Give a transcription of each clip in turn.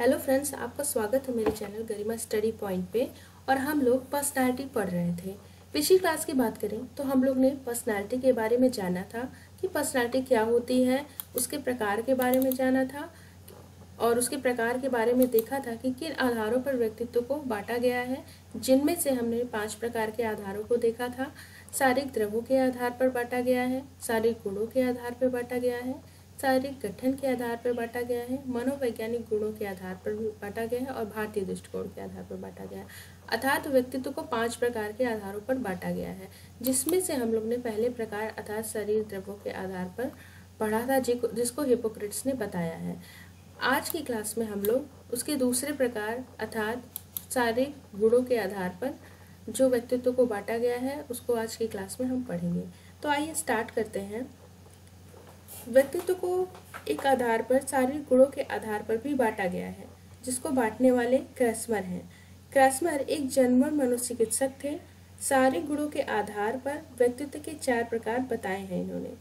Hello friends, आपका स्वागत है मेरे चैनल गरिमा स्टडी पॉइंट पे। और हम लोग पर्सनालिटी पढ़ रहे थे। पिछली क्लास की बात करें तो हम लोग ने पर्सनालिटी के बारे में जाना था कि पर्सनालिटी क्या होती है, उसके प्रकार के बारे में जाना था और उसके प्रकार के बारे में देखा था कि किन आधारों पर व्यक्तित्व को बांटा गया है, जिनमें से हमने 5 प्रकार के आधारों को देखा था। शारीरिक द्रव्यों के आधार पर बांटा गया है, शारीरिक गुणों के आधार पर बांटा गया है, शारीरिक गठन के आधार पर बांटा गया है, मनोवैज्ञानिक गुणों के आधार पर भी बांटा गया है और भारतीय दृष्टिकोण के आधार पर बांटा गया है। अर्थात व्यक्तित्व को 5 प्रकार के आधारों पर बांटा गया है, जिसमें से हम लोग ने पहले प्रकार अर्थात शरीर द्रव्यों के आधार पर पढ़ा था, जिसको हिपोक्रेट्स ने बताया है। आज की क्लास में हम लोग उसके दूसरे प्रकार अर्थात शारीरिक गुणों के आधार पर जो व्यक्तित्व को बांटा गया है उसको आज की क्लास में हम पढ़ेंगे। तो आइए स्टार्ट करते हैं। व्यक्तित्व को एक आधार पर शारीरिक गुणों के आधार पर भी बांटा गया है, जिसको बांटने वाले क्रैस्मर हैं। क्रैस्मर एक जर्मन मनोचिकित्सक थे। शारीरिक गुणों के आधार पर व्यक्तित्व के 4 प्रकार बताए हैं इन्होंने।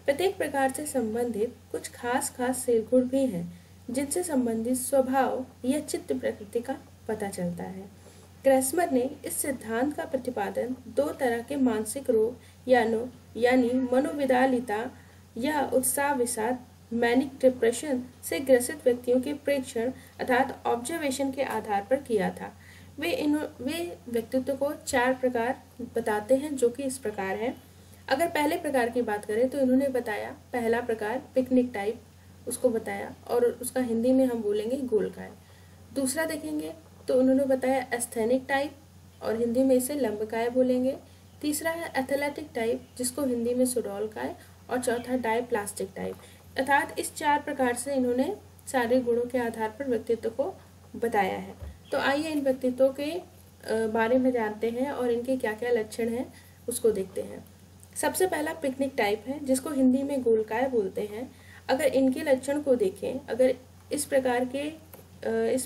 प्रत्येक प्रकार से संबंधित कुछ खास शरीर गुण भी हैं, जिनसे संबंधित स्वभाव या चित्त प्रकृति का पता चलता है। क्रैस्मर ने इस सिद्धांत का प्रतिपादन 2 तरह के मानसिक रोग यानी मनोविदालिता या उत्साह विषाद मैनिक डिप्रेशन से ग्रसित व्यक्तियों के प्रेक्षण अर्थात ऑब्जर्वेशन के आधार पर किया था। वे व्यक्तित्व को 4 प्रकार बताते हैं, जो कि इस प्रकार है। अगर पहले प्रकार की बात करें तो इन्होंने बताया पहला प्रकार पिकनिक टाइप, उसको बताया और उसका हिंदी में हम बोलेंगे गोलकाय। दूसरा देखेंगे तो उन्होंने बताया एस्थेनिक टाइप और हिंदी में इसे लंबकाय बोलेंगे। तीसरा है एथलेटिक टाइप, जिसको हिंदी में सुडौलकाय। और चौथा डायप्लास्टिक टाइप। अर्थात इस 4 प्रकार से इन्होंने शारीरिक गुणों के आधार पर व्यक्तित्व को बताया है। तो आइए इन व्यक्तित्वों के बारे में जानते हैं और इनके क्या क्या लक्षण हैं उसको देखते हैं। सबसे पहला पिकनिक टाइप है, जिसको हिंदी में गोलकाय बोलते हैं। अगर इनके लक्षण को देखें, अगर इस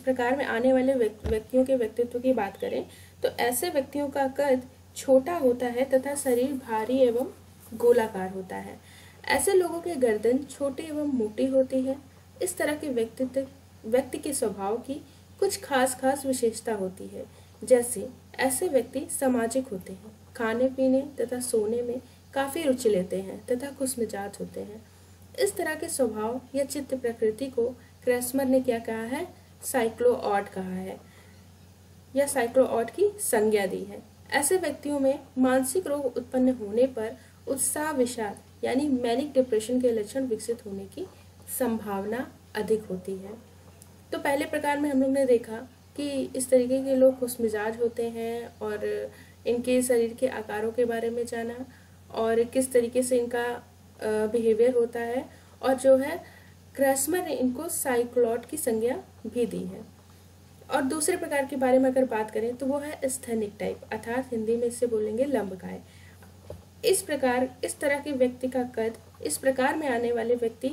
प्रकार में आने वाले व्यक्तियों के व्यक्तित्व की बात करें तो ऐसे व्यक्तियों का कद छोटा होता है तथा शरीर भारी एवं गोलाकार होता है। ऐसे लोगों की गर्दन छोटी एवं मोटी होती है। इस तरह के व्यक्ति के स्वभाव की कुछ खास विशेषता होती है। जैसे ऐसे व्यक्ति सामाजिक होते हैं, खाने पीने तथा सोने में काफी रुचि लेते हैं तथा खुशमिजाज होते हैं। इस तरह के स्वभाव या चित्त प्रकृति को क्रैस्मर ने क्या कहा है, साइक्लोऑड कहा है या साइक्लोऑड की संज्ञा दी है। ऐसे व्यक्तियों में मानसिक रोग उत्पन्न होने पर उत्साह विषाद यानी मैनिक डिप्रेशन के लक्षण विकसित होने की संभावना अधिक होती है। तो पहले प्रकार में हम लोग ने देखा कि इस तरीके के लोग खुशमिजाज होते हैं और इनके शरीर के आकारों के बारे में जाना और किस तरीके से इनका बिहेवियर होता है। और जो है क्रैस्मर ने इनको साइक्लोड की संज्ञा भी दी है। और दूसरे प्रकार के बारे में अगर बात करें तो वो है एस्थेनिक टाइप, अर्थात हिंदी में इसे बोलेंगे लंबकाय। इस तरह के व्यक्ति का कद, इस प्रकार में आने वाले व्यक्ति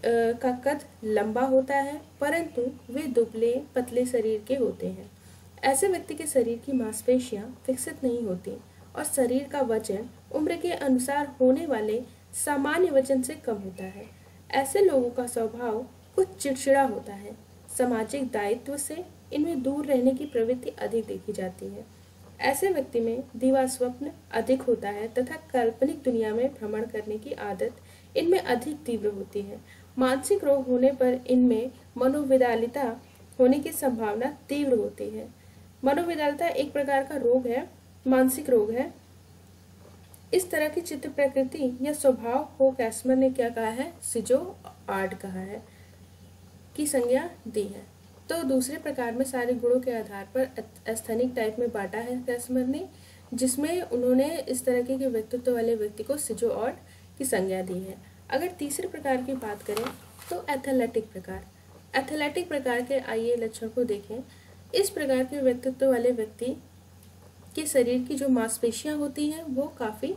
का कद लंबा होता है, परंतु वे दुबले पतले शरीर के होते हैं। ऐसे व्यक्ति के शरीर की मांसपेशियां विकसित नहीं होती और शरीर का वजन उम्र के अनुसार होने वाले सामान्य वजन से कम होता है। ऐसे लोगों का स्वभाव कुछ चिड़चिड़ा होता है। सामाजिक दायित्व से इनमें दूर रहने की प्रवृत्ति अधिक देखी जाती है। ऐसे व्यक्ति में दिवा स्वप्न अधिक होता है तथा काल्पनिक दुनिया में भ्रमण करने की आदत इनमें अधिक तीव्र होती है। मानसिक रोग होने पर इनमें मनोविदालिता होने की संभावना तीव्र होती है। मनोविदालिता एक प्रकार का रोग है, मानसिक रोग है। इस तरह की चित्त प्रकृति या स्वभाव को क्रैस्मर ने क्या कहा है, सिजोआर्ड कहा है की संज्ञा दी है। तो दूसरे प्रकार में शारीरिक गुणों के आधार पर एस्थेनिक टाइप में बांटा है क्रैस्मर ने, जिसमें उन्होंने इस तरह के व्यक्तित्व वाले व्यक्ति को सिजोआर्ड की संज्ञा दी है। अगर तीसरे प्रकार की बात करें तो एथलेटिक प्रकार के आइए लक्षण को देखें। इस प्रकार के व्यक्तित्व वाले व्यक्ति के शरीर की जो मांसपेशियां होती हैं वो काफी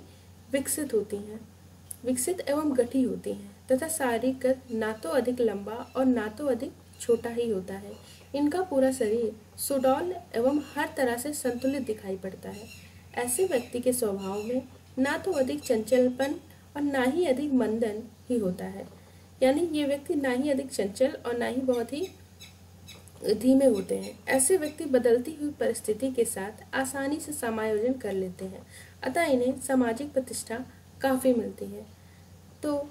विकसित एवं गठी होती हैं तथा शारीरिक कद ना तो अधिक लंबा और ना तो अधिक छोटा ही होता है। इनका पूरा शरीर सुडौल एवं हर तरह से संतुलित दिखाई पड़ता है। ऐसे व्यक्ति के स्वभाव में ना तो अधिक चंचलपन और ना ही अधिक मंदन ही होता है। यानी ये व्यक्ति ना ही अधिक चंचल और ना ही बहुत ही धीमे होते हैं। ऐसे व्यक्ति बदलती हुई परिस्थिति के साथ आसानी से समायोजन कर लेते हैं, अतः इन्हें सामाजिक प्रतिष्ठा काफ़ी मिलती है। तो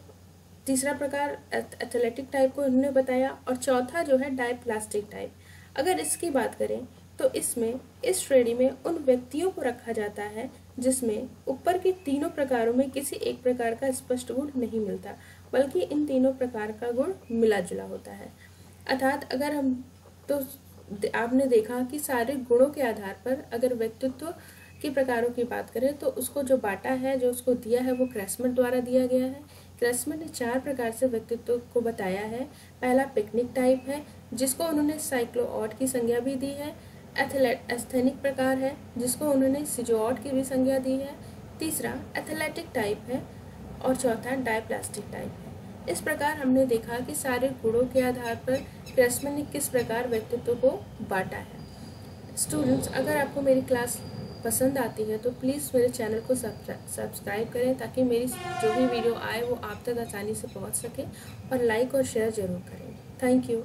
तीसरा प्रकार एथलेटिक टाइप को इन्होंने बताया, और चौथा जो है डायप्लास्टिक टाइप। अगर इसकी बात करें तो इसमें इस श्रेणी में उन व्यक्तियों को रखा जाता है जिसमें ऊपर के तीनों प्रकारों में किसी एक प्रकार का स्पष्ट गुण नहीं मिलता, बल्कि इन तीनों प्रकार का गुण मिला जुला होता है। अर्थात अगर हम तो आपने देखा कि सारे गुणों के आधार पर अगर व्यक्तित्व के प्रकारों की बात करें तो उसको जो बांटा है, जो उसको दिया है, वो क्रेसमर द्वारा दिया गया है। क्रेसमर ने 4 प्रकार से व्यक्तित्व को बताया है। पहला पिकनिक टाइप है, जिसको उन्होंने साइक्लोऑट की संज्ञा भी दी है। एस्थेनिक प्रकार है, जिसको उन्होंने सिजोऑट की भी संज्ञा दी है। तीसरा एथलेटिक टाइप है, और चौथा डायप्लास्टिक टाइप है। इस प्रकार हमने देखा कि सारे गुणों के आधार पर क्रेसमर ने किस प्रकार व्यक्तित्व को बांटा है। स्टूडेंट्स, अगर आपको मेरी क्लास पसंद आती है तो प्लीज़ मेरे चैनल को सब्सक्राइब करें, ताकि मेरी जो भी वीडियो आए वो आप तक आसानी से पहुंच सके, और लाइक और शेयर ज़रूर करें। Thank you.